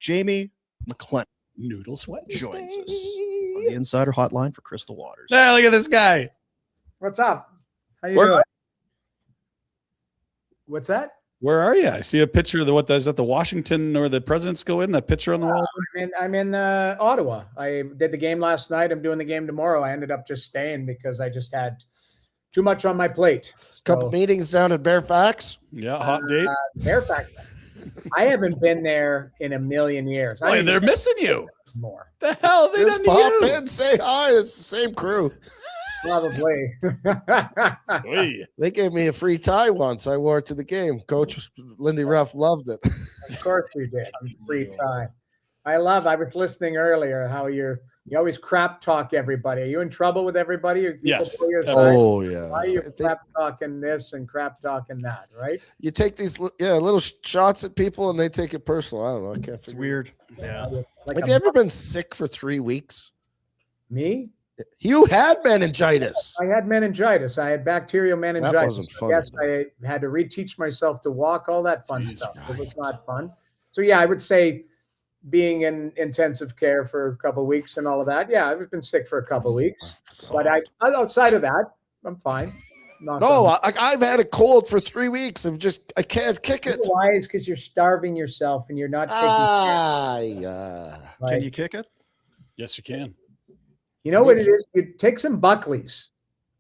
Jamie McLennan Noodles joins us on the Insider Hotline for Crystal Waters. Hey, look at this guy. What's up? How you Where- doing? What's that? Where are you? I see a picture of is that the Washington or the Presidents go in, that picture on the wall? I'm in Ottawa. I did the game last night. I'm doing the game tomorrow. I ended up just staying because I just had too much on my plate. Couple meetings down at Fairfax. Yeah, hot date. Fairfax. I haven't been there in a million years. Oh, they're missing you. More. The hell they Just done pop to you? in, say hi. It's the same crew. Probably. Oy. They gave me a free tie once. I wore it to the game. Coach Lindy Ruff loved it. Of course you did. Free tie. I was listening earlier how you always crap talk everybody. Are you in trouble with everybody? Yes. Oh, yeah. Why are you crap talking this and crap talking that, right? You take these little shots at people and they take it personal. I don't know. I can't figure It's weird. Yeah. Like Have you ever been sick for 3 weeks? Me? You had meningitis. I had meningitis. I had bacterial meningitis. That wasn't fun. Yes, I had to reteach myself to walk, all that fun stuff. It was not fun. So, yeah, I would say being in intensive care for a couple of weeks and all of that. Yeah, I've been sick for a couple of weeks. But outside of that, I'm fine. I've had a cold for 3 weeks. I can't kick it. Why? It's because you're starving yourself and you're not taking care. Can you kick it? Yes, you can. You know what it is? You take some Buckley's.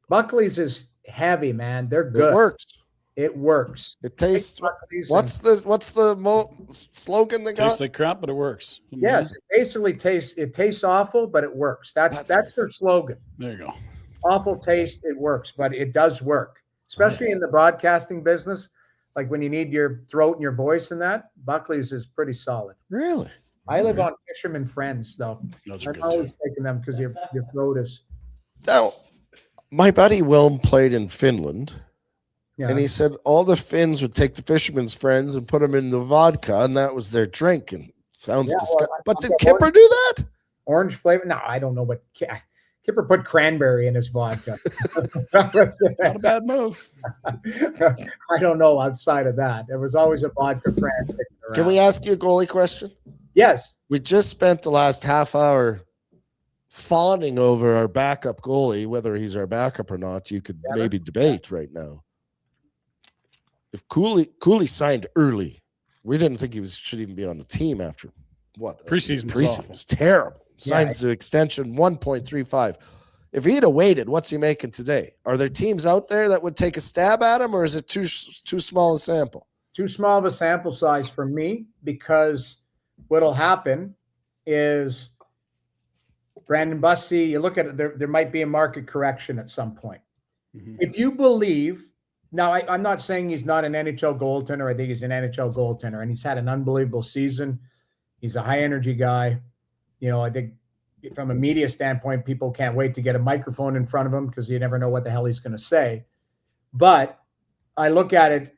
Buckley's is heavy, man. They're good. It works. It tastes. What's the slogan they got? Tastes like crap, but it works. Yes, it basically tastes awful, but it works. That's their slogan. There you go. Awful taste, it works, but it does work, especially in the broadcasting business. Like when you need your throat and your voice and that, Buckley's is pretty solid. Really? I live on Fisherman Friends, though. I'm always taking them because your throat is. Now, my buddy Wilm played in Finland, and he said all the Finns would take the Fisherman's Friends and put them in the vodka, and that was their drink. And sounds disgusting. But did Kipper do that? Orange flavor? No, I don't know. But Kipper put cranberry in his vodka. Not a bad move. I don't know outside of that. There was always a vodka cran. Can we ask you a goalie question? Yes. We just spent the last half hour fawning over our backup goalie. Whether he's our backup or not, you could maybe debate right now. If Cooley signed early, we didn't think he should even be on the team after what? Preseason was terrible. Signs the extension 1.35. If he'd have waited, what's he making today? Are there teams out there that would take a stab at him, or is it too small a sample? Too small of a sample size for me, because what'll happen is Brandon Bussey, you look at it, there might be a market correction at some point. Mm-hmm. If you believe, now I'm not saying he's not an NHL goaltender. I think he's an NHL goaltender, and he's had an unbelievable season. He's a high energy guy. You know, I think from a media standpoint, people can't wait to get a microphone in front of him because you never know what the hell he's going to say. But I look at it,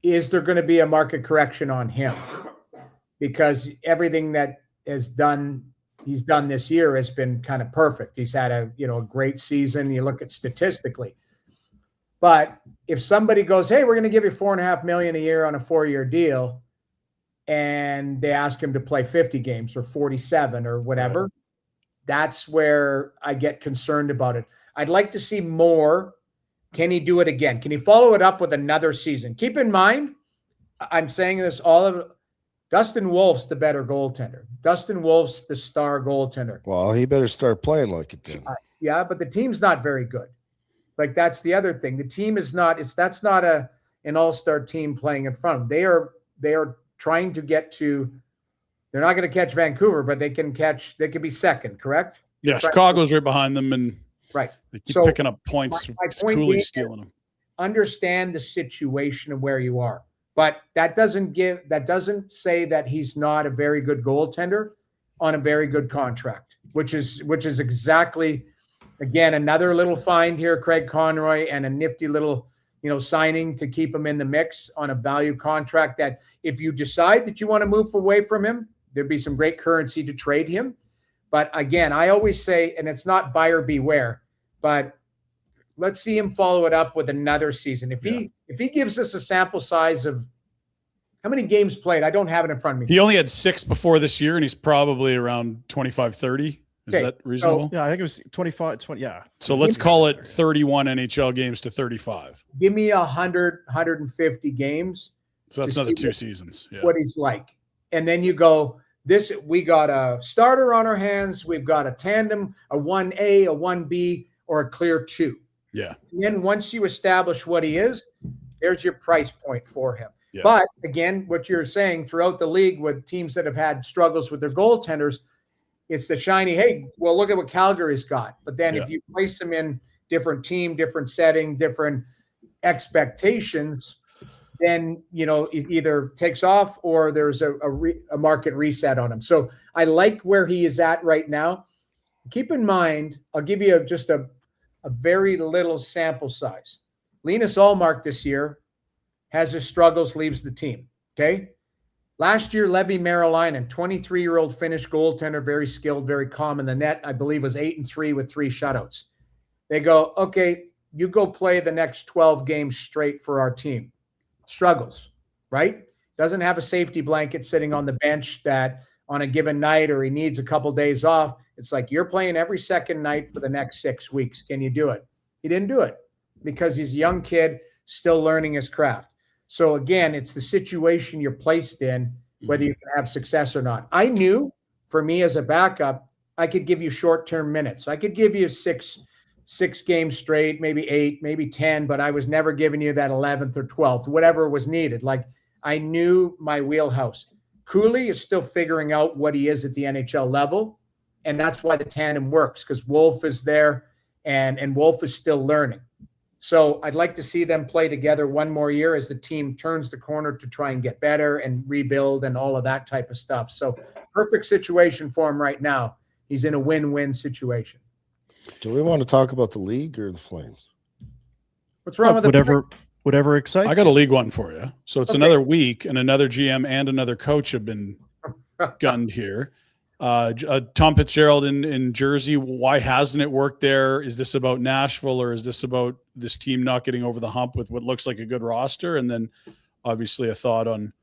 is there going to be a market correction on him? Because everything that he's done this year has been kind of perfect. He's had a great season. You look at statistically. But if somebody goes, hey, we're going to give you $4.5 million a year on a 4-year deal, and they ask him to play 50 games or 47 or whatever, that's where I get concerned about it. I'd like to see more. Can he do it again? Can he follow it up with another season? Keep in mind, I'm saying this Dustin Wolf's the better goaltender. Dustin Wolf's the star goaltender. Well, he better start playing like it then. Yeah, but the team's not very good. Like, that's the other thing. The team is not. That's not an all-star team playing in front of them. They are trying to get to. They're not going to catch Vancouver, but they can catch. They could be second, correct? Yeah, Chicago's right behind them, and right. They keep picking up points. Cooley stealing them. Understand the situation of where you are, but that doesn't say that he's not a very good goaltender on a very good contract, which is exactly. Again, another little find here, Craig Conroy, and a nifty little, signing to keep him in the mix on a value contract that if you decide that you want to move away from him, there'd be some great currency to trade him. But again, I always say, and it's not buyer beware, but let's see him follow it up with another season. If he gives us a sample size of How many games played? I don't have it in front of me. He only had 6 before this year, and he's probably around 25, 30. Is Okay, that reasonable? Yeah, I think it was 25, 20. Yeah. So let's call it 31 NHL games to 35. Give me 100, 150 games. So that's to another see 2 seasons. Yeah. what he's like. And then you go, we got a starter on our hands. We've got a tandem, a 1A, a 1B, or a clear 2. Yeah. And then once you establish what he is, there's your price point for him. Yeah. But again, what you're saying throughout the league with teams that have had struggles with their goaltenders, it's the shiny, hey, well, look at what Calgary's got. But then if you place them in different team, different setting, different expectations, then, it either takes off or there's a market reset on him. So I like where he is at right now. Keep in mind, I'll give you just a very little sample size. Linus Ullmark this year has his struggles, leaves the team. Okay. Last year, Levi Marilainen, 23-year-old Finnish goaltender, very skilled, very calm in the net. I believe was 8-3 with 3 shutouts. They go, okay, you go play the next 12 games straight for our team. Struggles, right? Doesn't have a safety blanket sitting on the bench that on a given night or he needs a couple days off. It's like you're playing every second night for the next 6 weeks. Can you do it? He didn't do it because he's a young kid still learning his craft. So again, it's the situation you're placed in, whether you can have success or not. I knew for me as a backup, I could give you short-term minutes. I could give you six games straight, maybe 8, maybe 10, but I was never giving you that 11th or 12th, whatever was needed. Like I knew my wheelhouse. Cooley is still figuring out what he is at the NHL level. And that's why the tandem works, because Wolf is there and Wolf is still learning. So I'd like to see them play together one more year as the team turns the corner to try and get better and rebuild and all of that type of stuff. So perfect situation for him right now. He's in a win-win situation. Do we want to talk about the league or the Flames? What's wrong with whatever excites I got a you. league one for you. So it's another week, and another GM and another coach have been gunned here. Tom Fitzgerald in Jersey. Why hasn't it worked there? Is this about Nashville, or is this about this team not getting over the hump with what looks like a good roster? And then obviously a thought on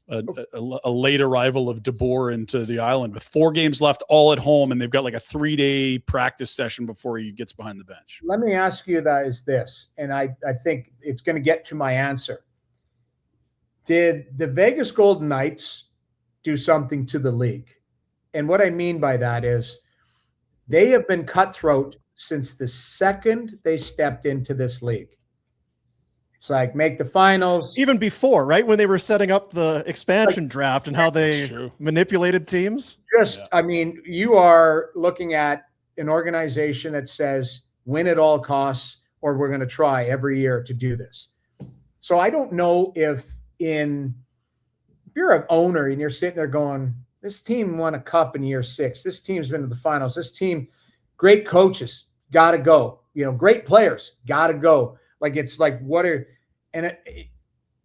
a late arrival of DeBoer into the island with 4 games left, all at home, and they've got like a 3-day practice session before he gets behind the bench. Let me ask you that is this, and I think it's going to get to my answer. Did the Vegas Golden Knights do something to the league? And what I mean by that is they have been cutthroat since the second they stepped into this league. It's like make the finals. Even before, right? When they were setting up the expansion draft and how they manipulated teams. I mean, you are looking at an organization that says win at all costs, or we're going to try every year to do this. So I don't know if you're an owner and you're sitting there going, this team won a cup in year 6. This team's been to the finals. This team, great coaches, got to go. Great players, got to go. Like, it's like,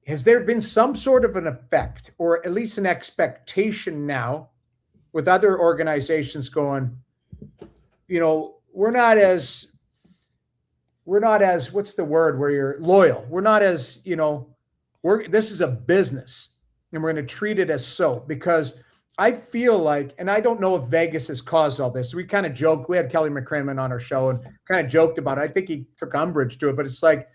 has there been some sort of an effect or at least an expectation now with other organizations going, we're not as, what's the word where you're loyal. We're not as, this is a business and we're going to treat it as so, because I feel like, and I don't know if Vegas has caused all this. We kind of joked. We had Kelly McCrimmon on our show and kind of joked about it. I think he took umbrage to it, but it's like,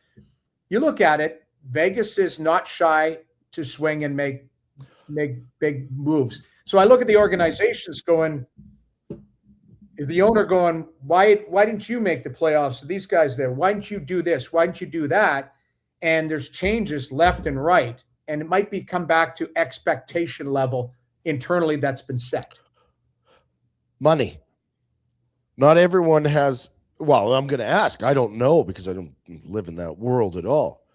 you look at it, Vegas is not shy to swing and make big moves. So I look at the organizations going, the owner going, why didn't you make the playoffs? So these guys there, why didn't you do this? Why didn't you do that? And there's changes left and right. And it might come back to expectation level internally that's been set. Money. Not everyone has. Well, I'm going to ask. I don't know because I don't live in that world at all.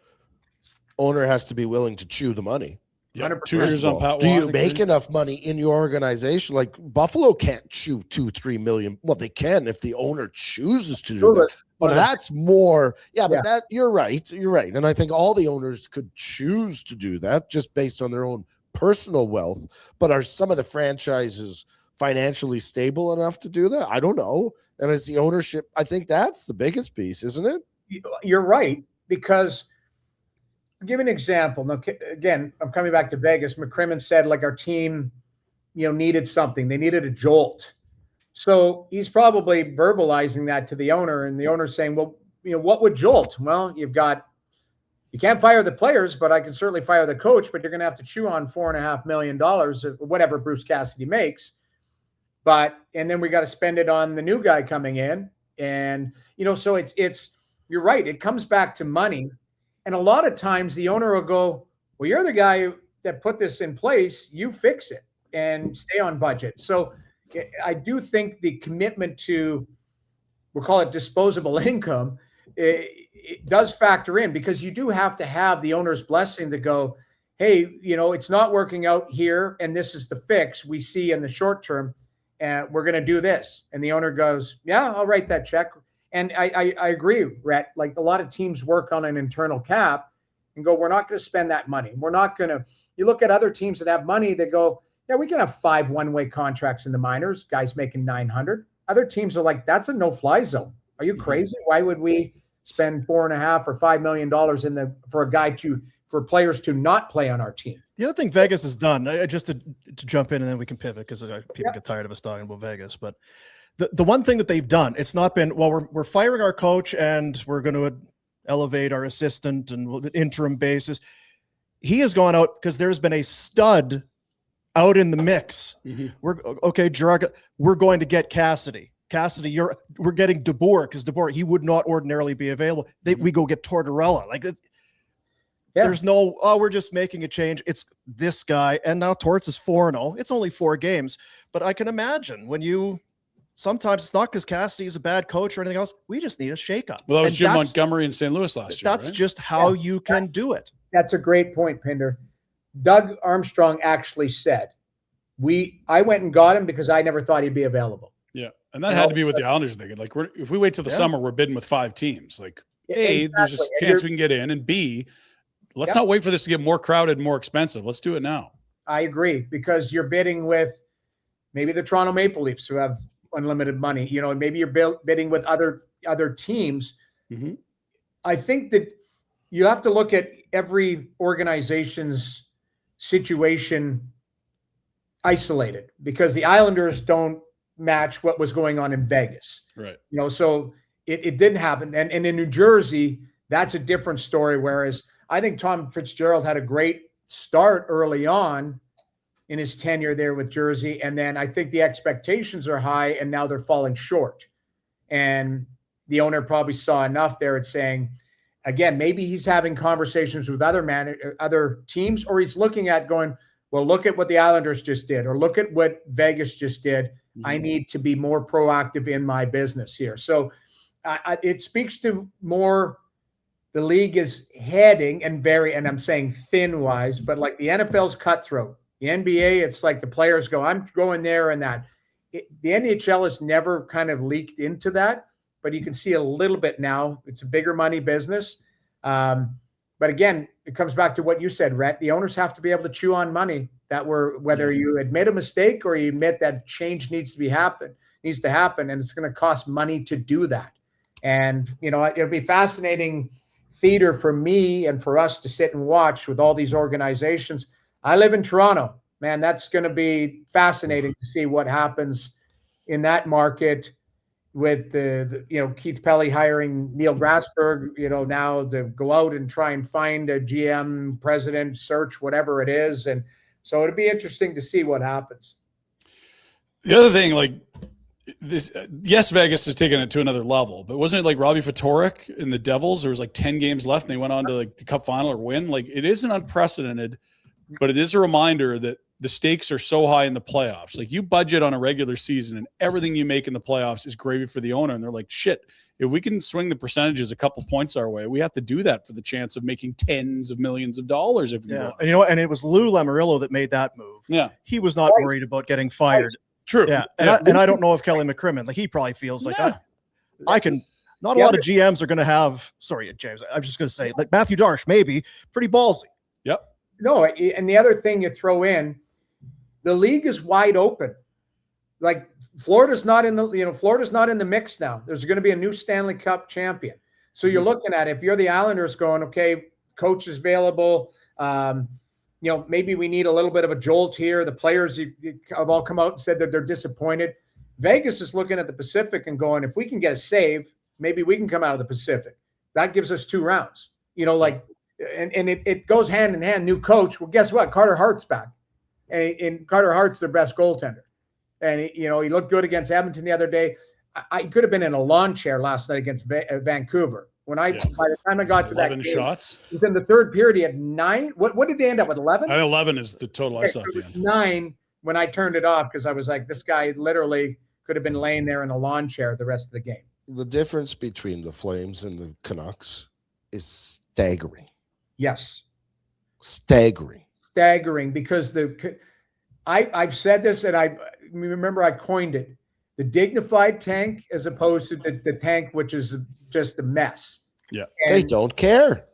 Owner has to be willing to chew the money. Yeah, 2 years on Pat. Do you make enough money in your organization? Like Buffalo can't chew $2-3 million. Well, they can if the owner chooses to do that. But that's more. Yeah, but that you're right. You're right. And I think all the owners could choose to do that just based on their own personal wealth. But are some of the franchises financially stable enough to do that? I don't know. And as the ownership, I think that's the biggest piece, isn't it? You're right, because I'll give you an example. Now, again, I'm coming back to Vegas. McCrimmon said, like, our team, needed something. They needed a jolt. So he's probably verbalizing that to the owner, and the owner's saying, well, what would jolt? Well, you can't fire the players, but I can certainly fire the coach, but you're going to have to chew on $4.5 million, or whatever Bruce Cassidy makes. And then we got to spend it on the new guy coming in. And, so it's, you're right. It comes back to money. And a lot of times the owner will go, well, you're the guy that put this in place. You fix it and stay on budget. So I do think the commitment to, we'll call it disposable income, it does factor in, because you do have to have the owner's blessing to go, hey, it's not working out here, and this is the fix we see in the short term, and we're going to do this. And the owner goes, yeah, I'll write that check. And I agree, Rhett. Like, a lot of teams work on an internal cap and go, we're not going to spend that money. We're not going to. You look at other teams that have money that go, yeah, we can have 5 one-way contracts in the minors, guys making $900. Other teams are like, that's a no-fly zone. Are you crazy? Why would we spend $4.5 or $5 million for players to not play on our team? The other thing Vegas has done, just to jump in and then we can pivot, because people get tired of us talking about Vegas, but the one thing that they've done, it's not been, well, we're firing our coach and we're going to elevate our assistant and interim basis. He has gone out because there's been a stud out in the mix. Gerard, we're going to get Cassidy. We're getting DeBoer, because DeBoer, he would not ordinarily be available. We go get Tortorella. There's no, we're just making a change. It's this guy. And now Torts is 4-0. It's only 4 games. But I can imagine sometimes it's not because Cassidy is a bad coach or anything else. We just need a shakeup. Well, that was Jim Montgomery in St. Louis last year. That's just how you can do it. That's a great point, Pinder. Doug Armstrong actually said, I went and got him because I never thought he'd be available. Yeah. And that had to be what the Islanders are thinking. Like, if we wait till the summer, we're bidding with 5 teams. Like, A, there's a chance we can get in, and B, let's not wait for this to get more crowded, more expensive. Let's do it now. I agree, because you're bidding with maybe the Toronto Maple Leafs, who have unlimited money. Maybe you're bidding with other teams. Mm-hmm. I think that you have to look at every organization's situation isolated, because the Islanders don't match what was going on in Vegas. Right. So it didn't happen. And in New Jersey, that's a different story. Whereas I think Tom Fitzgerald had a great start early on in his tenure there with Jersey. And then I think the expectations are high, and now they're falling short. And the owner probably saw enough there at saying, again, maybe he's having conversations with other teams, or he's looking at going, well, look at what the Islanders just did, or look at what Vegas just did. Mm-hmm. I need to be more proactive in my business here. So it speaks to more the league is heading, and I'm saying thin wise, but like the NFL's cutthroat. The NBA, it's like the players go, I'm going there and that. The NHL has never kind of leaked into that, but you can see a little bit now. It's a bigger money business. But again, it comes back to what you said, Rhett. The owners have to be able to chew on money whether you admit a mistake or you admit that change needs to happen, and it's going to cost money to do that. And, it'll be fascinating theater for me and for us to sit and watch with all these organizations. I live in Toronto, man. That's going to be fascinating to see what happens in that market with the Keith Pelly hiring Neil Grasberg, now to go out and try and find a GM, president, search, whatever it is. And so it'd be interesting to see what happens. The other thing, like this, yes, Vegas has taken it to another level, but wasn't it like Robbie Ftorek in the Devils? There was like 10 games left and they went on to like the cup final or win. Like, it isn't unprecedented, but it is a reminder that the stakes are so high in the playoffs. Like, you budget on a regular season and everything you make in the playoffs is gravy for the owner. And they're like, shit, if we can swing the percentages a couple points our way, we have to do that for the chance of making tens of millions of dollars. And and it was Lou Lamoriello that made that move. Yeah. He was not worried about getting fired. True. Yeah. And I don't know if Kelly McCrimmon, like, he probably feels like I can, not a lot of GMs are going to have, sorry, James, I'm just going to say, like Matthew Darsh, maybe pretty ballsy. Yep. No. And the other thing you throw in, the league is wide open. Like, Florida's not in the mix now. There's going to be a new Stanley Cup champion. So you're looking at it, if you're the Islanders going, okay, coach is available. Maybe we need a little bit of a jolt here. The players have all come out and said that they're disappointed. Vegas is looking at the Pacific and going, if we can get a save, maybe we can come out of the Pacific. That gives us 2 rounds. And it goes hand in hand. New coach. Well, guess what? Carter Hart's back. And Carter Hart's their best goaltender. And, he looked good against Edmonton the other day. I could have been in a lawn chair last night against Vancouver. By the time I got to 11 that game, shots. within the third period, he had 9. What did they end up with? 11? 11 is the total I saw at the end. 9 when I turned it off because I was like, this guy literally could have been laying there in a lawn chair the rest of the game. The difference between the Flames and the Canucks is staggering. Yes. Staggering Because I've said this and I remember I coined it. The dignified tank as opposed to the tank, which is just a mess. Yeah. And they don't care.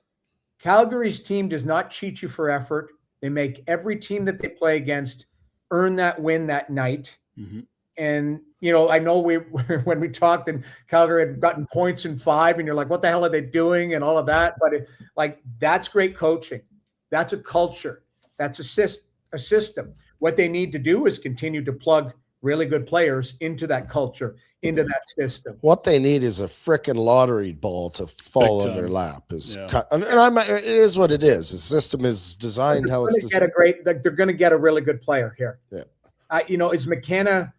Calgary's team does not cheat you for effort. They make every team that they play against earn that win that night. Mm-hmm. And, I know when we talked and Calgary had gotten points in 5 and you're like, what the hell are they doing? And all of that. But that's great coaching. That's a culture. That's a system. What they need to do is continue to plug really good players into that culture, into that system. What they need is a frickin' lottery ball to fall in their lap. It is what it is. The system is designed how it's designed. They're going to get a really good player here. Yeah. Is McKenna?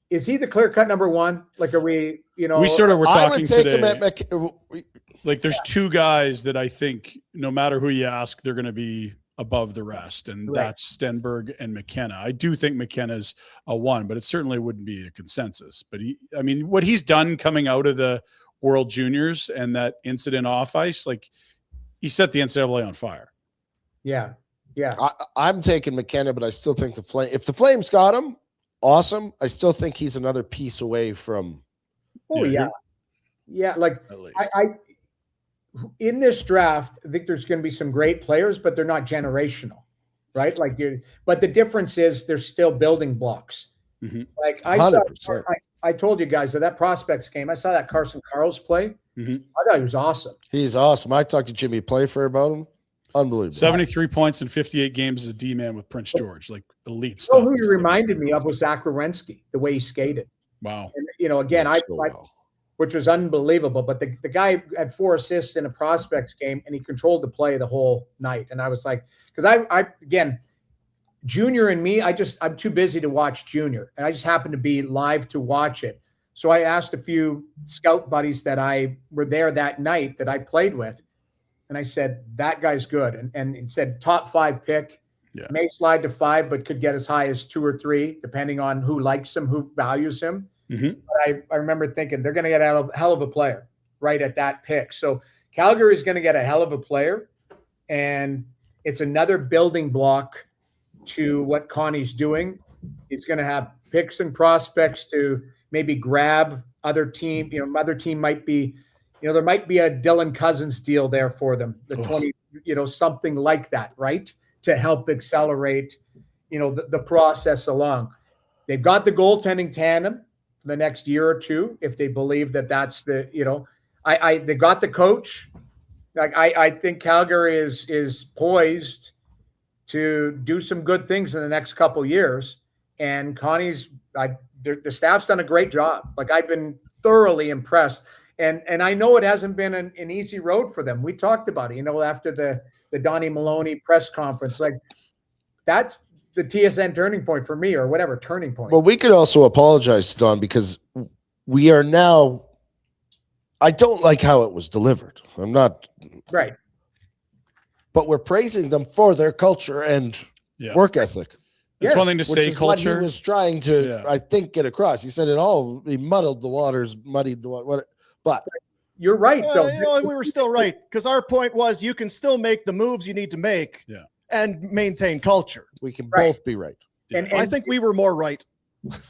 Is he the clear-cut number 1? Are we? We sort of were talking today. There's there's 2 guys that I think no matter who you ask, they're going to be above the rest, and that's Stenberg and McKenna. I do think McKenna's a 1, but it certainly wouldn't be a consensus. But what he's done coming out of the World Juniors and that incident off ice, he set the NCAA on fire. Yeah. I'm taking McKenna, but I still think if the Flames got him, awesome. I still think he's another piece away from. Oh yeah. I in this draft, I think there's going to be some great players, but they're not generational, right? But the difference is there's still building blocks. Mm-hmm. I told you guys that prospects game. I saw that Carson Carles play. Mm-hmm. I thought he was awesome. He's awesome. I talked to Jimmy Playfair about him. Unbelievable. 73 points in 58 games as a D-man with Prince George, elite stuff. Who he reminded me of was Zach Werenski, the way he skated. Wow. And, again, which was unbelievable. But the guy had 4 assists in a prospects game, and he controlled the play the whole night. And I was like, because I Junior and me, I'm too busy to watch Junior, and I just happened to be live to watch it. So I asked a few scout buddies that I were there that night that I played with, and I said, that guy's good. And he said top 5 pick, may slide to 5, but could get as high as 2 or 3, depending on who likes him, who values him. Mm-hmm. But I remember thinking they're going to get a hell of a player right at that pick. So Calgary is going to get a hell of a player, and it's another building block to what Connie's doing. He's going to have picks and prospects to maybe grab other team. Other team might be, there might be a Dylan Cousins deal there for them, 20, something like that, right? To help accelerate, the process along. They've got the goaltending tandem for the next year or 2, if they believe that that's the, they got the coach. I think Calgary is poised to do some good things in the next couple of years. And Connie's, the staff's done a great job. I've been thoroughly impressed. And I know it hasn't been an easy road for them. We talked about it, after the Donnie Maloney press conference. That's the TSN turning point for me, or whatever turning point. Well, we could also apologize to Don, because we are now, I don't like how it was delivered. I'm not. Right. But we're praising them for their culture and work ethic. It's one thing to say culture. What he was trying to, I think, get across. He said it all. He muddied the waters. But you're right. We were still right, because our point was you can still make the moves you need to make and maintain culture. We can both be right. And I think we were more right.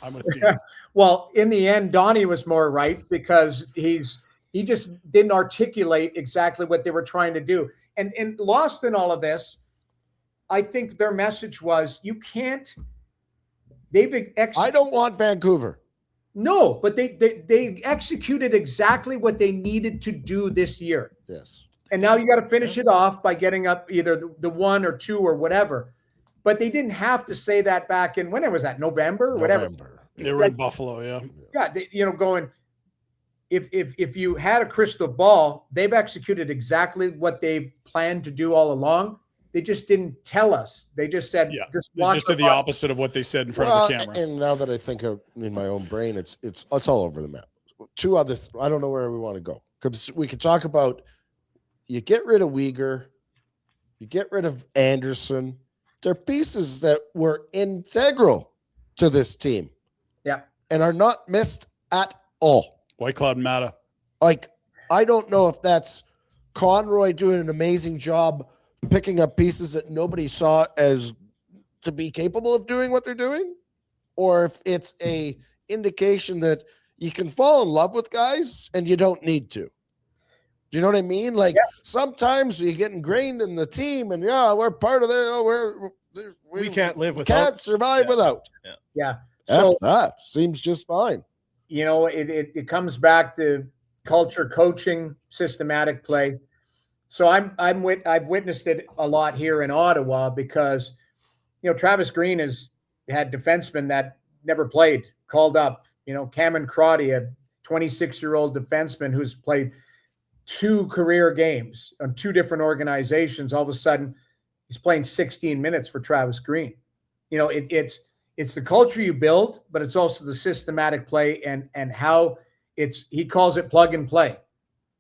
I'm with you. Well, in the end, Donnie was more right, because he just didn't articulate exactly what they were trying to do. And lost in all of this, I think their message was, you can't. I don't want Vancouver. No, but they executed exactly what they needed to do this year. Yes. And now you got to finish it off by getting up either the 1 or 2 or whatever. But they didn't have to say that back in, when was that? November. Whatever. They were in Buffalo. Yeah. Yeah. Going, if you had a crystal ball, they've executed exactly what they've planned to do all along. They just didn't tell us. They just said, just did the opposite of what they said in front of the camera. And now that I think of in my own brain, it's all over the map. Two other, I don't know where we want to go, because we could talk about, you get rid of Uyghur, you get rid of Anderson. They're pieces that were integral to this team. Yeah. And are not missed at all. White Cloud Mata. Like, I don't know if that's Conroy doing an amazing job picking up pieces that nobody saw as to be capable of doing what they're doing, or if it's a indication that you can fall in love with guys and you don't need to. Do you know what I mean? Like, sometimes you get ingrained in the team and we're part of it. We can't live without. Can't survive without. Yeah. So that seems just fine. It comes back to culture, coaching, systematic play. So I've witnessed it a lot here in Ottawa because, Travis Green has had defensemen that never played, called up. Cameron Crotty, a 26-year-old defenseman who's played 2 career games on 2 different organizations. All of a sudden, he's playing 16 minutes for Travis Green. It's the culture you build, but it's also the systematic play and how he calls it plug and play.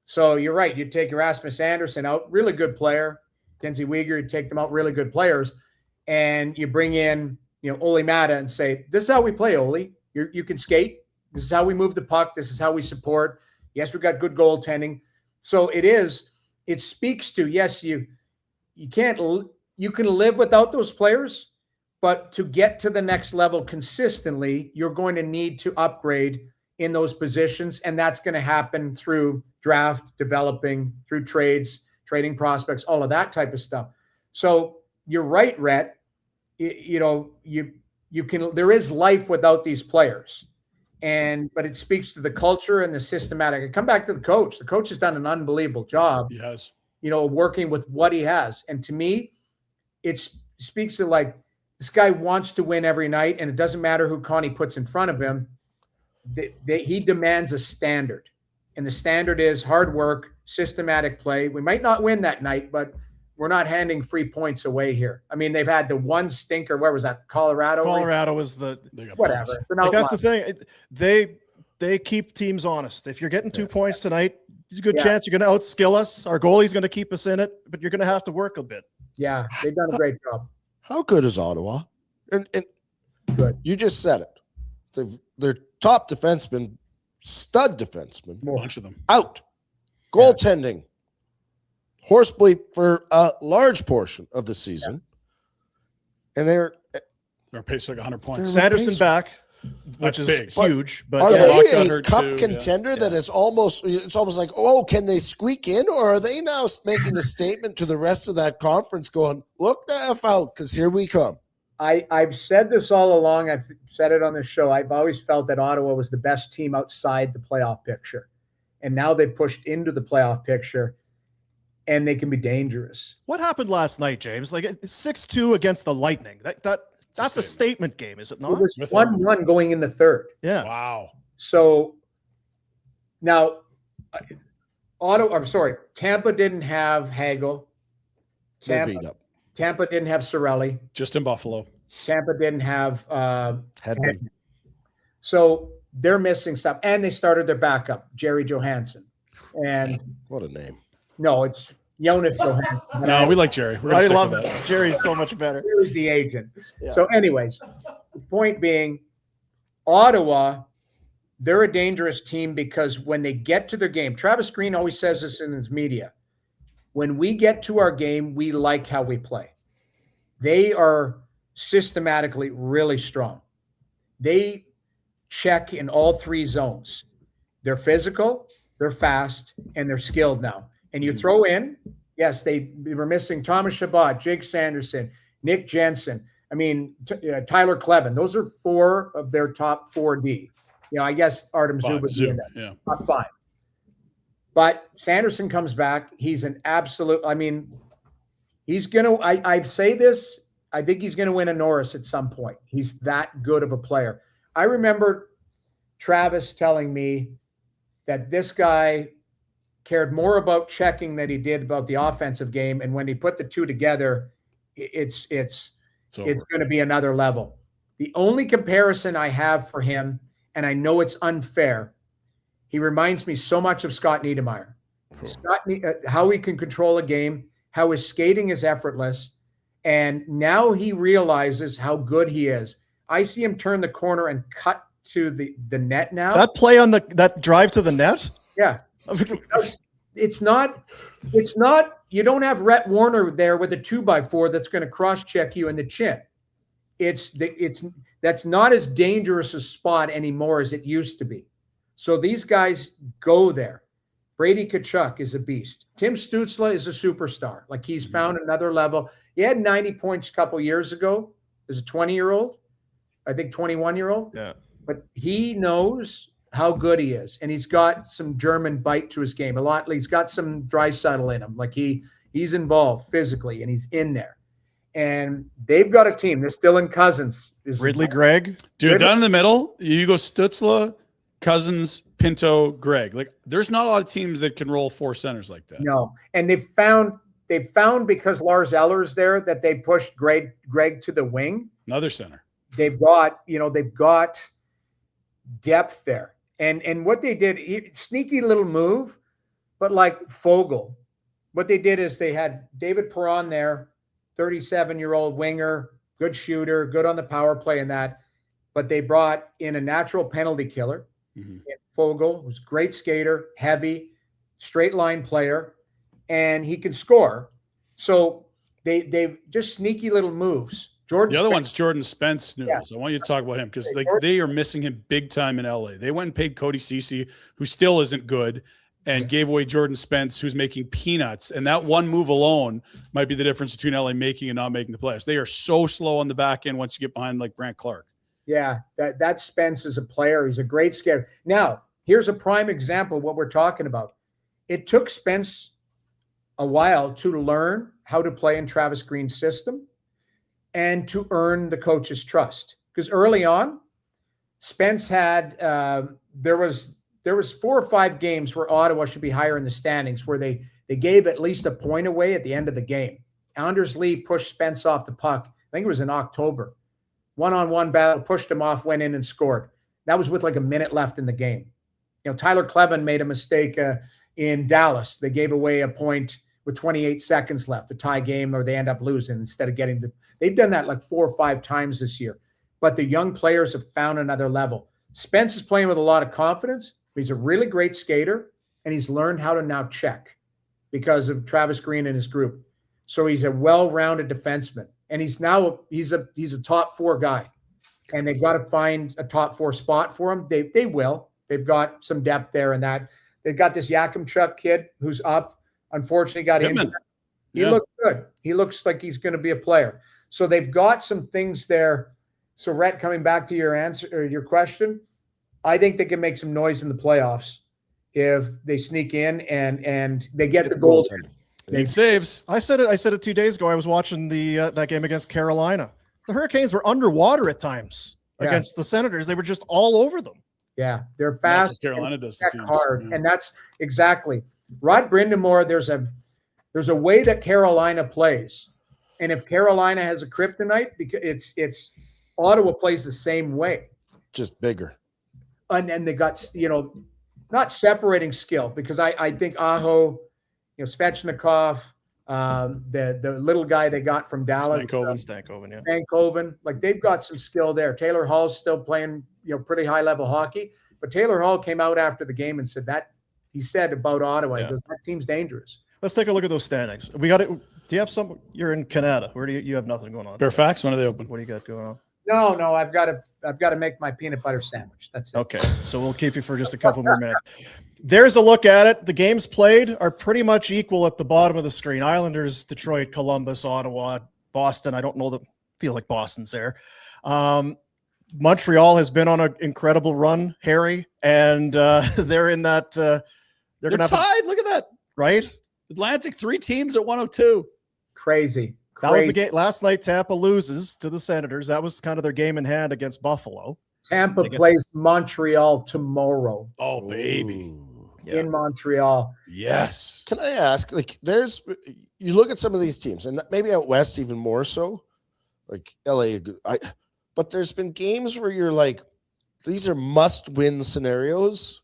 So you're right. You take Erasmus Anderson out, really good player. Kenzie Uyghur, you take them out, really good players. And you bring in, Ole Mata and say, this is how we play, Ole. You can skate. This is how we move the puck. This is how we support. Yes, we've got good goaltending. So it speaks to, yes, you can live without those players, but to get to the next level consistently, you're going to need to upgrade in those positions. And that's going to happen through draft, developing, through trades, trading prospects, all of that type of stuff. So you're right, Rhett. You can, there is life without these players. But it speaks to the culture and the systematic. I come back to the coach. The coach has done an unbelievable job. He has. Working with what he has. And to me, it speaks to like, this guy wants to win every night, and it doesn't matter who Connie puts in front of him. He demands a standard. And the standard is hard work, systematic play. We might not win that night, but we're not handing free points away here. I mean, they've had the one stinker. Where was that? Colorado? Colorado was whatever. It's an like that's the thing. They keep teams honest. If you're getting 2 points tonight, there's a good chance you're going to outskill us. Our goalie's going to keep us in it, but you're going to have to work a bit. Yeah, they've done a great job. How good is Ottawa? And good. You just said it. Their top defenseman, stud defenseman, a bunch of them out. Goaltending, horse bleep for a large portion of the season, and they're paced like 100 points. Sanderson back, which is big. huge. But are they a cup too, contender that is almost? It's almost like, can they squeak in, or are they now making a statement to the rest of that conference, going, "Look the F out, because here we come." I've said this all along. I've said it on the show. I've always felt that Ottawa was the best team outside the playoff picture. And now they've pushed into the playoff picture, and they can be dangerous. What happened last night, James? Like 6-2 against the Lightning. That's a statement game, is it not? It was 1-1 going in the third. Yeah. Wow. So now Tampa didn't have Hagel. Tampa didn't have Cirelli. Just in Buffalo. Tampa didn't have Hedman. So they're missing stuff. And they started their backup, Jerry Johansson. And what a name. No, it's Jonas Johansson. No, we like Jerry. I love it. Jerry's so much better. Jerry's the agent. Yeah. So anyways, the point being, Ottawa, they're a dangerous team because when they get to their game, Travis Green always says this in his media, when we get to our game, we like how we play. They are systematically really strong. They check in all 3 zones. They're physical, they're fast, and they're skilled now. And you throw in, yes, they were missing Thomas Chabot, Jake Sanderson, Nick Jensen. I mean, Tyler Clevin. Those are 4 of their top 4D. I guess Artem Zubov, top 5. But Sanderson comes back. He's an absolute, I mean, he's going to, I say this, I think he's going to win a Norris at some point. He's that good of a player. I remember Travis telling me that this guy cared more about checking than he did about the offensive game. And when he put the two together, it's going to be another level. The only comparison I have for him, and I know it's unfair, he reminds me so much of Scott Niedermayer. How he can control a game, how his skating is effortless, and now he realizes how good he is. I see him turn the corner and cut to the net now. That play on that drive to the net? Yeah. It's not, you don't have Rhett Warner there with a 2x4 that's going to cross-check you in the chin. That's not as dangerous a spot anymore as it used to be. So these guys go there. Brady Tkachuk is a beast. Tim Stützle is a superstar. Like, he's found another level. He had 90 points a couple years ago as a 20-year-old, I think 21-year-old. Yeah. But he knows how good he is, and he's got some German bite to his game. He's got some Draisaitl in him. Like, he's involved physically, and he's in there. And they've got a team. This Dylan Cousins is Ridley Gregg. Dude, down in the middle, you go Stützle, Cousins, Pinto, Gregg. Like, there's not a lot of teams that can roll 4 centers like that. No, and they've found because Lars Eller's there that they pushed Gregg to the wing. Another center. They've got depth there. And what they did, sneaky little move, but like Fogle, what they did is they had David Perron there, 37-year-old winger, good shooter, good on the power play and that. But they brought in a natural penalty killer. Mm-hmm. Fogle was a great skater, heavy, straight line player, and he can score. So they've just sneaky little moves. The other one's Jordan Spence. Noodles. Yeah. I want you to talk about him because they are missing him big time in LA. They went and paid Cody Ceci, who still isn't good, and gave away Jordan Spence, who's making peanuts. And that one move alone might be the difference between LA making and not making the playoffs. They are so slow on the back end once you get behind like Brant Clark. Yeah, that Spence is a player. He's a great skater. Now, here's a prime example of what we're talking about. It took Spence a while to learn how to play in Travis Green's system and to earn the coach's trust. Because early on, Spence had there was 4 or 5 games where Ottawa should be higher in the standings, where they gave at least a point away at the end of the game. Anders Lee pushed Spence off the puck. I think it was in October. One-on-one battle, pushed him off, went in and scored. That was with like a minute left in the game. You know, Tyler Clevin made a mistake in Dallas. They gave away a point with 28 seconds left, a tie game, or they end up losing instead of getting they've done that like 4 or 5 times this year. But the young players have found another level. Spence is playing with a lot of confidence. He's a really great skater, and he's learned how to now check because of Travis Green and his group. So he's a well-rounded defenseman. And he's a top 4 guy, and they've got to find a top 4 spot for him. They will. They've got some depth there, and that they've got this Yakimchuk kid who's up. Unfortunately, got injured. He looks good. He looks like he's going to be a player. So they've got some things there. So Rhett, coming back to your answer or your question, I think they can make some noise in the playoffs if they sneak in and they get the goals. Need saves. I said it 2 days ago. I was watching that game against Carolina. The Hurricanes were underwater at times against the Senators. They were just all over them. Yeah, they're fast. Carolina does the teams. Hard, and that's exactly Rod Brindamore. There's a way that Carolina plays, and if Carolina has a kryptonite, because it's Ottawa plays the same way, just bigger, and they got not separating skill, because I think Aho. Svechnikov, the little guy they got from Dallas. Stankoven. Like, they've got some skill there. Taylor Hall's still playing, pretty high-level hockey. But Taylor Hall came out after the game and said he said about Ottawa, he goes, that team's dangerous. Let's take a look at those standings. We got it. Do you have some? You're in Canada. Where do you have nothing going on? Fairfax, when are they open? What do you got going on? No, I've got to make my peanut butter sandwich. That's it. Okay, so we'll keep you for just a couple more minutes. There's a look at it. The games played are pretty much equal at the bottom of the screen. Islanders, Detroit, Columbus, Ottawa, Boston. I don't know feel like Boston's there. Montreal has been on an incredible run, Harry, and they're in that They're They're gonna have tied. Look at that. right. Atlantic, 3 teams at 102. Crazy. That was the game last night. Tampa loses to the Senators. That was kind of their game in hand against Buffalo. Tampa plays Montreal tomorrow. Oh, baby. Ooh. Yeah. In Montreal. Yes. Can I ask, like, you look at some of these teams, and maybe out west even more so, like LA, but there's been games where you're like, these are must-win scenarios,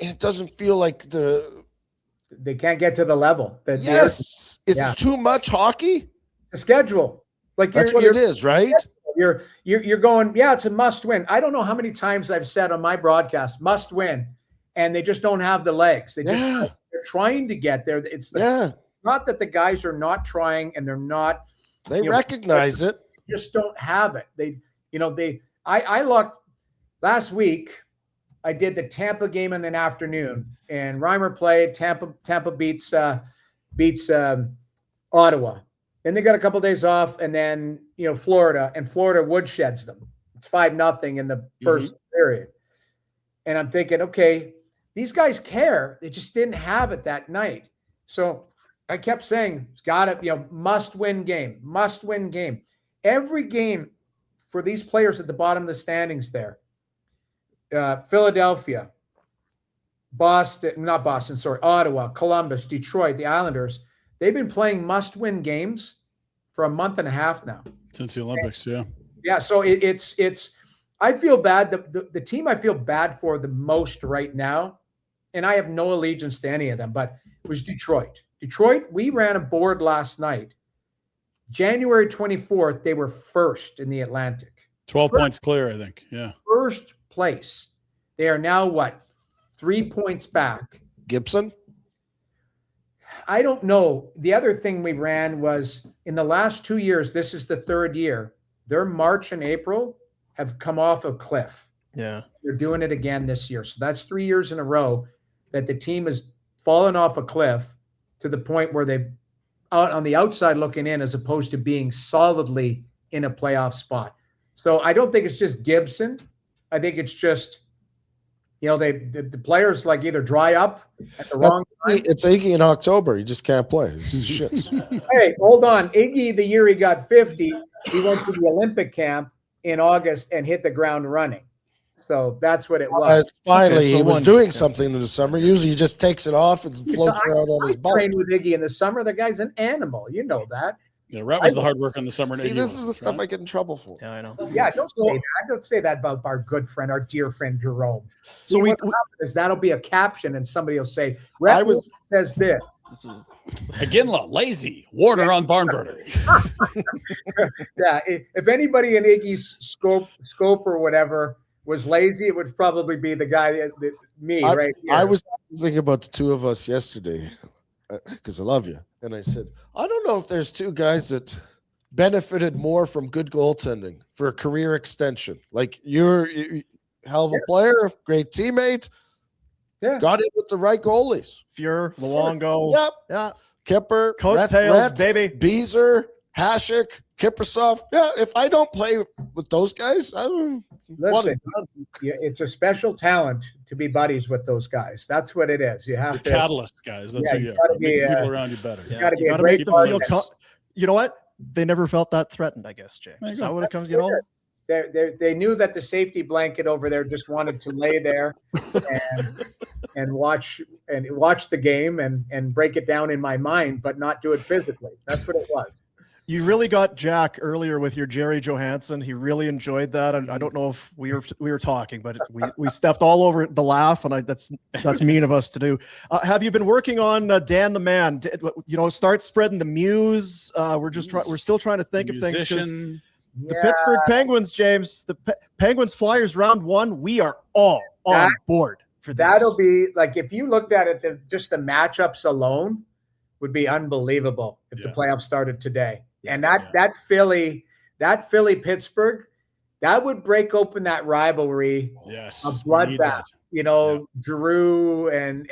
and it doesn't feel like They can't get to the level. Is it too much hockey? The schedule. Like That's what it is, right? You're going, yeah, it's a must win. I don't know how many times I've said on my broadcast, must win, and they just don't have the legs. They're trying to get there. It's not that the guys are not trying and they're not. They recognize it. Just don't have it. I looked last week. I did the Tampa game in the afternoon, and Reimer played. Tampa beats Ottawa. Then they got a couple of days off, and then Florida woodsheds them. It's 5-0 in the first period, and I'm thinking, okay, these guys care. They just didn't have it that night. So I kept saying, it's got to, must win game. Every game for these players at the bottom of the standings there. Philadelphia, Ottawa, Columbus, Detroit, the Islanders, they've been playing must-win games for a month and a half now. Since the Olympics, yeah. Yeah, so it's I feel bad. The team I feel bad for the most right now, and I have no allegiance to any of them, but it was Detroit. Detroit, we ran a board last night. January 24th, they were first in the Atlantic. 12 points clear, I think. Yeah. First place. They are now 3 points back? Gibson? I don't know. The other thing we ran was in the last 2 years, this is the third year, their March and April have come off a cliff. Yeah. They're doing it again this year. So that's 3 years in a row that the team has fallen off a cliff to the point where they've out on the outside looking in as opposed to being solidly in a playoff spot. So I don't think it's just Gibson. I think it's just, the players either dry up at the wrong time. It's Iggy in October. You just can't play. It's shits. Hey, hold on. Iggy, the year he got 50, he went to the Olympic camp in August and hit the ground running. So that's what it was. Finally, he was doing something in the summer. Usually he just takes it off and floats around on his I bike. trained with Iggy in the summer. The guy's an animal. You know that. Yeah, Rhett was the hard work in the summer. See, this is the stuff I get in trouble for. Yeah, I know. Yeah, don't say that. Don't say that about our good friend, our dear friend Jerome. So what happens is that'll be a caption, and somebody will say, "Rhett says this." Aginla, lazy, Warner on barn burner. Yeah, if anybody in Iggy's scope or whatever was lazy, it would probably be the guy, me, right here. I was thinking about the two of us yesterday because I love you. And I said, I don't know if there's two guys that benefited more from good goaltending for a career extension. Like you're hell of a player, great teammate. Yeah. Got in with the right goalies. Fuhr, Luongo. Yep. Yeah. Kipper, Coattails, baby. Beezer, Hasek, Kiprusoff. Yeah, if I don't play with those guys, listen, it's a special talent to be buddies with those guys. That's what it is. You have the catalyst guys. That's who you are. Making people around you better. Yeah, you got to make them feel. You know what? They never felt that threatened, I guess, James. Is that what it comes? They knew that the safety blanket over there just wanted to lay there and watch the game and break it down in my mind, but not do it physically. That's what it was. You really got Jack earlier with your Jerry Johansson. He really enjoyed that, and I don't know if we were talking, but we stepped all over the laugh, and that's mean of us to do. Have you been working on Dan the Man? Start spreading the muse. We're still trying to think of things because the Pittsburgh Penguins, James, the Penguins Flyers round 1. We are all on board for this. That'll be if you looked at it, just the matchups alone would be unbelievable if the playoffs started today. Yes, and that Philly Pittsburgh, that would break open that rivalry. Yes, a bloodbath. Drew and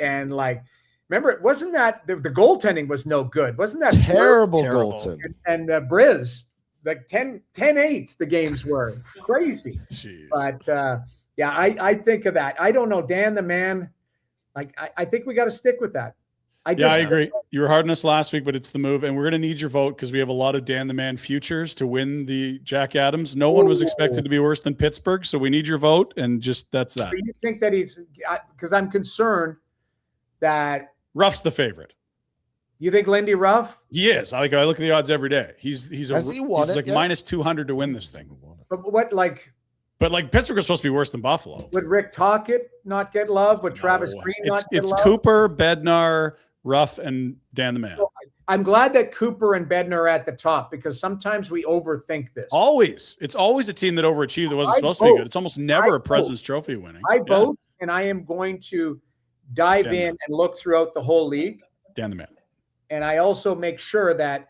remember, it wasn't that the goaltending was no good? Wasn't that terrible goaltending? And Briz, 10-8 the games were crazy. Jeez. But I think of that. I don't know, Dan the Man. Like, I think we got to stick with that. I agree. You were hard on us last week, but it's the move. And we're going to need your vote because we have a lot of Dan the Man futures to win the Jack Adams. No one was expected to be worse than Pittsburgh. So we need your vote. And just that's that. Do you think that because I'm concerned that Ruff's the favorite. You think Lindy Ruff? He is. I look at the odds every day. He's like minus 200 to win this thing. But what But Pittsburgh is supposed to be worse than Buffalo. Would Rick Tocchet not get love? Would Travis Green not get love? It's Cooper, Bednar, Ruff, and Dan the Man. So I'm glad that Cooper and Bednar are at the top because sometimes we overthink this. Always. It's always a team that overachieved that wasn't supposed to be good. It's almost never a President's Trophy winning. I vote, and I am going to dive in and look throughout the whole league. Dan the Man. And I also make sure that,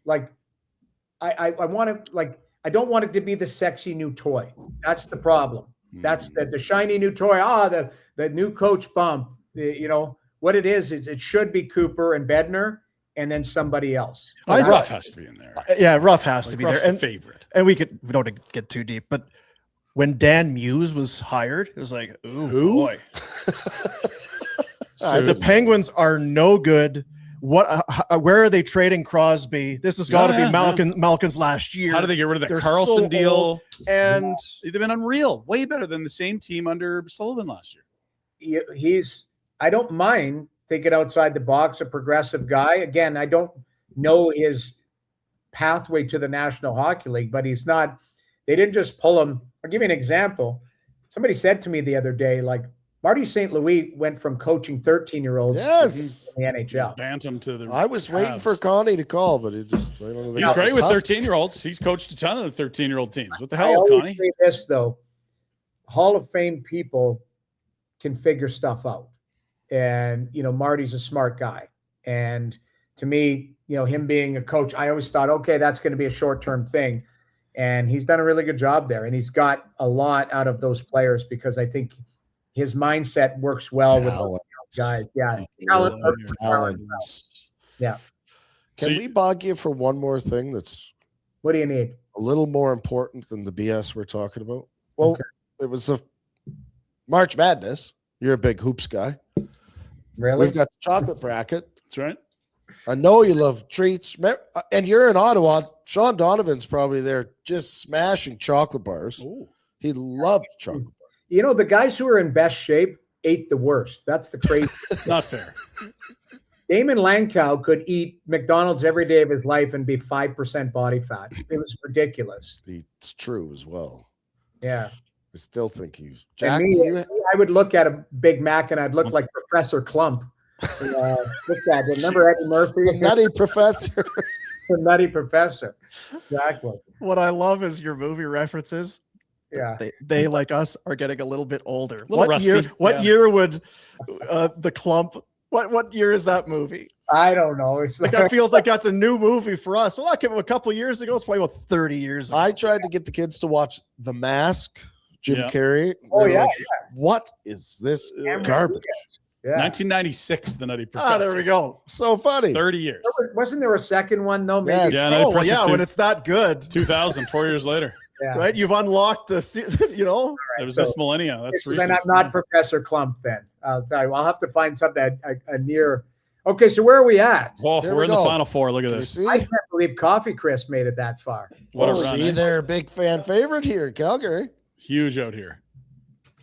I want to, I don't want it to be the sexy new toy. That's the problem. That's the shiny new toy. The new coach bump. What it is it should be Cooper and Bednar, and then somebody else. Ruff has to be in there. Yeah, Ruff has to be Ruff's there. The favorite. And we don't get too deep, but when Dan Muse was hired, it was like, ooh, boy. The Penguins are no good. Where are they trading Crosby? This has got to be Malkin's last year. How do they get rid of that Carlson deal? And they've been unreal. Way better than the same team under Sullivan last year. I don't mind thinking outside the box, a progressive guy. Again, I don't know his pathway to the National Hockey League, but he's not. They didn't just pull him. I'll give you an example. Somebody said to me the other day, Marty St. Louis went from coaching 13-year-olds in the NHL. Bantam to the I was waiting for Connie to call, but it just I don't know. He's great with 13-year-olds. He's coached a ton of the 13-year-old teams. What the hell, I always Connie? say this though, Hall of Fame people can figure stuff out. And Marty's a smart guy. And to me, him being a coach, I always thought, okay, that's going to be a short-term thing. And he's done a really good job there. And he's got a lot out of those players because I think his mindset works well with those guys. Yeah. Talent. Yeah. Can we bog you for one more thing that's what do you need? A little more important than the BS we're talking about? Well, It was a March Madness. You're a big hoops guy. Really? We've got the chocolate bracket. That's right. I know you love treats. And you're in Ottawa. Sean Donovan's probably there just smashing chocolate bars. Ooh. He loved chocolate bars. The guys who are in best shape ate the worst. That's the crazy. Not fair. Damon Lankow could eat McDonald's every day of his life and be 5% body fat. It was ridiculous. It's true as well. Yeah. I still think he's Jack. I would look at a Big Mac and I'd look like Professor Clump. What's that? Remember Eddie Murphy? The Nutty Professor. The Nutty Professor. Exactly. What I love is your movie references. Yeah. They like us are getting a little bit older. What rusty. Year would the Clump? What year is that movie? I don't know. It's that feels like that's a new movie for us. Well, that came a couple of years ago. It's probably about 30 years ago. I tried to get the kids to watch The Mask, Jim Carrey. Oh, yeah, What is this garbage? Yeah. 1996, The Nutty Professor. There we go. So funny. 30 years. Wasn't there a second one, though? Maybe. Yes. Yeah, when it's that good. 2000, 4 years later. Yeah. Right? You've unlocked Right, it was this millennia. That's recent. Then I'm not Professor Clump then. I'll tell you. I'll have to find something a near. Okay, so where are we at? Well, we're in the Final Four. Look at this. I can't believe Coffee Crisp made it that far. What a run. They're a big fan favorite here in Calgary. Huge out here.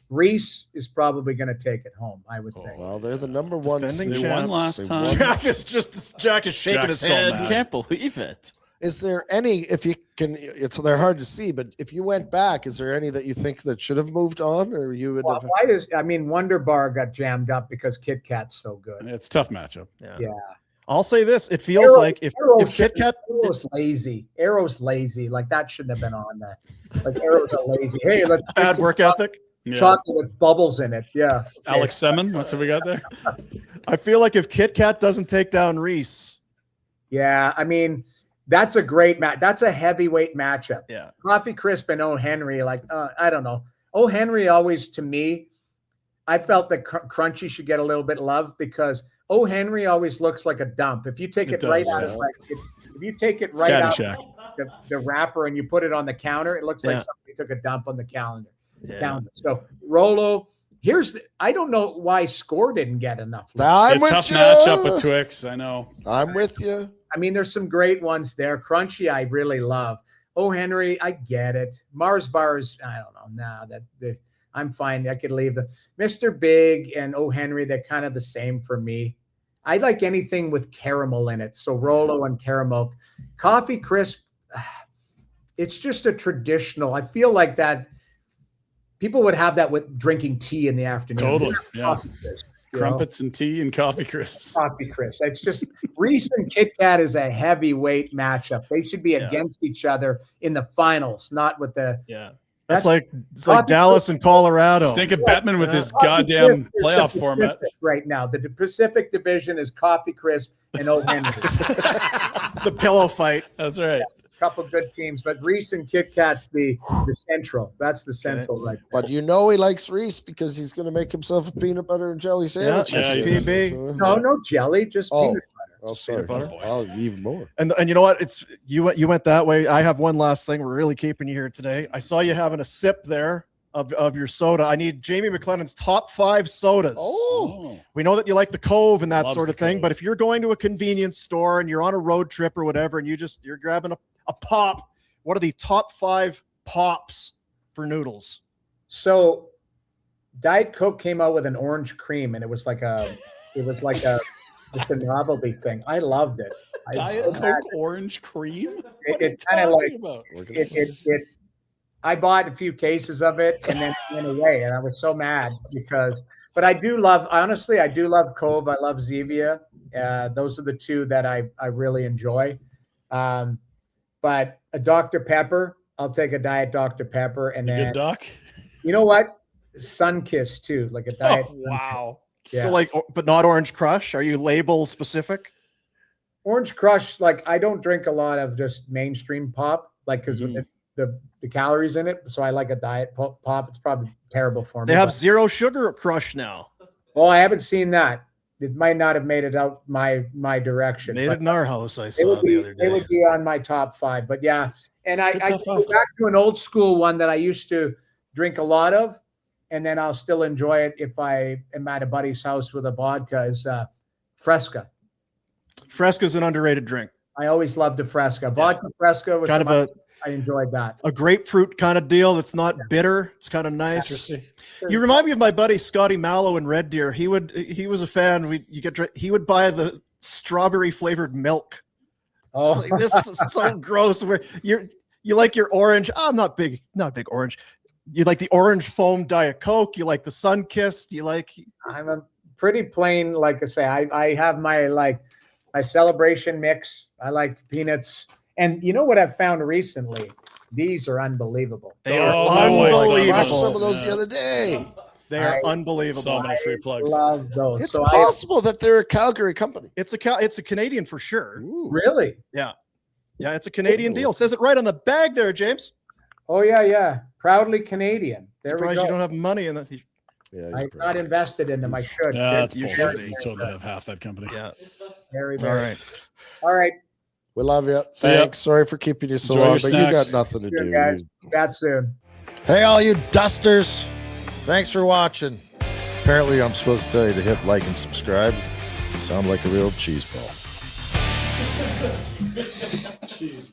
Reese is probably going to take it home, I would think. Well, they're the number one. They won last time. Jack is shaking his head. I can't believe it. Is there any, if you can, they're hard to see, but if you went back, is there any that you think that should have moved on, or you would have? Wonder Bar got jammed up because Kit Kat's so good. It's a tough matchup. Yeah. I'll say this: it feels like if Kit Kat Arrow's lazy, like that shouldn't have been on that. Like Arrow's a lazy. Hey, let's bad work ethic. Chocolate with bubbles in it. Yeah. Alex Semin, what's what we got there? I feel like if Kit Kat doesn't take down Reese. Yeah, that's a great match. That's a heavyweight matchup. Yeah. Coffee Crisp and O. Henry, I don't know. O. Henry always, to me, I felt that Crunchy should get a little bit of love because O. Henry always looks like a dump. If you take it right out of if you take it right out of the wrapper and you put it on the counter, it looks like somebody took a dump on the calendar. So Rolo, I don't know why Score didn't get enough. I'm A with tough you. matchup with Twix. I know. I'm with you. I mean, there's some great ones there. Crunchy, I really love. Oh, Henry, I get it. Mars bars, I don't know. Nah, I'm fine. I could leave them. Mr. Big and Oh, Henry, they're kind of the same for me. I like anything with caramel in it. So Rolo and caramel. Coffee Crisp, it's just a traditional. I feel like that people would have that with drinking tea in the afternoon. Totally. Yeah. Coffee Crisp, Crumpets and tea and coffee crisps. Coffee Crisp. It's just Reese and Kit Kat is a heavyweight matchup. They should be against each other in the finals, not with the. Yeah. It's like Dallas and Colorado. Stink of Bettman with his goddamn playoff format right now. The Pacific Division is Coffee Crisp and O. Henry. The pillow fight. That's right. A couple good teams, but Reese and Kit Kat's the central. That's the central right there. But he likes Reese because he's going to make himself a peanut butter and jelly sandwich. Yeah, PB. No jelly, just peanut butter. Oh, sorry. Butter. Oh, even more. And you know what? It's you went that way. I have one last thing. We're really keeping you here today. I saw you having a sip there of your soda. I need Jamie McLennan's top 5 sodas. Oh. We know that you like the Cove and that Loves sort of the thing, Cove. but if you're going to a convenience store and you're on a road trip or whatever, and you're grabbing a pop, what are the top 5 pops for Noodles? So Diet Coke came out with an orange cream, and it was like a it's a novelty thing. I loved it. Diet Coke orange cream? It kind of like About? it. I bought a few cases of it and then went away, and I was so mad because. But I do love Cove. I love Zevia. Those are the two that I really enjoy. But a Dr. Pepper, I'll take a Diet Dr. Pepper, and You then good, Doc? you know what, Sunkiss too, like a Diet. Oh, wow. Yeah. So but not Orange Crush. Are you label specific? Orange Crush, like I don't drink a lot of just mainstream pop, like because the calories in it. So I like a diet pop. It's probably terrible for me. They have zero sugar Crush now. Oh, I haven't seen that. It might not have made it out my direction. Made it in our house. I It saw would the other be, it day. would be on my top 5. But yeah, and I good go stuff. back to an old school one that I used to drink a lot of, and then I'll still enjoy it if I am at a buddy's house with a vodka. Is Fresca. Fresca's an underrated drink. I always loved a Fresca. Vodka Fresca was Kind of I enjoyed that. a grapefruit kind of deal that's not bitter. It's kind of nice. Citrusy. You remind me of my buddy Scotty Mallow in Red Deer. He was a fan. He would buy the strawberry flavored milk. Oh, It's like, this is so gross. Where you like your orange? I'm not big orange. You like the orange foam Diet Coke. You like the Sunkist. You like? I'm a pretty plain. Like I say, I have my celebration mix. I like peanuts. And you know what I've found recently? These are unbelievable. They are unbelievable. I watched unbelievable. some of those the other day. They are unbelievable. So many free plugs. Love those. It's So possible that they're a Calgary company. It's a Canadian for sure. really? Yeah, it's a Canadian deal. It says it right on the bag there, James. Oh yeah. Proudly Canadian. There Surprised we go. you don't have money in that. Yeah, I've not invested in them. I should. Yeah, that's You bullshit. should. You totally have half that company. Yeah. Very, All very. right. All right. We love you. ya. Thanks. Sorry for keeping you so Enjoy long, your but you got snacks. nothing to Sure, do. guys. That soon. Hey, all you dusters. Thanks for watching. Apparently, I'm supposed to tell you to hit like and subscribe. You sound like a real cheese ball. Jeez.